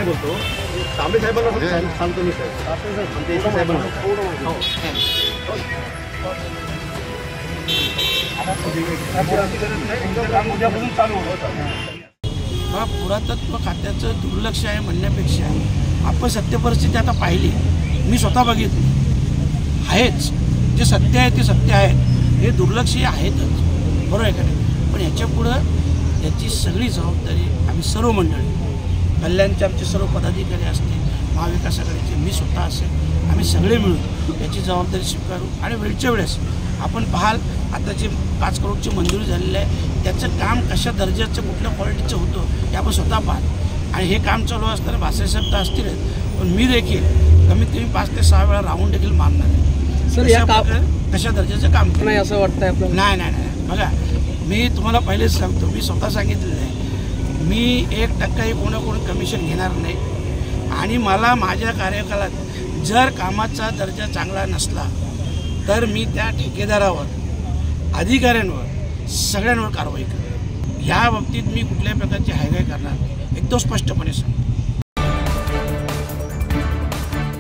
बोलतो तांबे साहेबांना सांगतो मी साहेबांना पुरातत्व खात्याचं दुर्लक्ष आहे म्हणण्यापेक्षा आपण सत्य परिस्थिती आता पाहिली, मी स्वतः बघितली आहेच. जे सत्य आहे ते सत्य आहे, हे दुर्लक्ष आहेतच, बरोबर आहे का नाही. पण याच्या पुढं याची सगळी जबाबदारी आम्ही सर्व मंडळी, कल्याणचे आमचे सर्व पदाधिकारी असतील, महाविकास आघाडीचे, मी स्वतः असेल, आम्ही सगळे मिळून याची जबाबदारी स्वीकारू. आणि वेळच्या वेळेस आपण पाहाल आता जे 5 करोडची मंजुरी झालेली आहे त्याचं काम कशा दर्जाचं कुठल्या क्वालिटीचं होतं हे आपण स्वतः पाहाल. आणि हे काम चालू असताना भासाहेब तर असतीलच, पण मी देखील कमीत कमी 5 ते 6 वेळा राहून देखील मानणार आहे सर. या कशा दर्जाचं काम नाही असं वाटतंय आपल्याला? नाही बघा, मी तुम्हाला पहिलेच सांगतो, मी स्वतः सांगितलेलं आहे, मी 1% कोण कमिशन घेणार नाही. आणि मला माझ्या कार्यकालात जर कामाचा दर्जा चांगला नसला तर मी त्या ठेकेदारावर, अधिकाऱ्यांवर, सगळ्यांवर कारवाई करेन. ह्या बाबतीत मी कुठल्याही प्रकारची हायगाय करणार नाही, एकदम स्पष्टपणे सांगतो.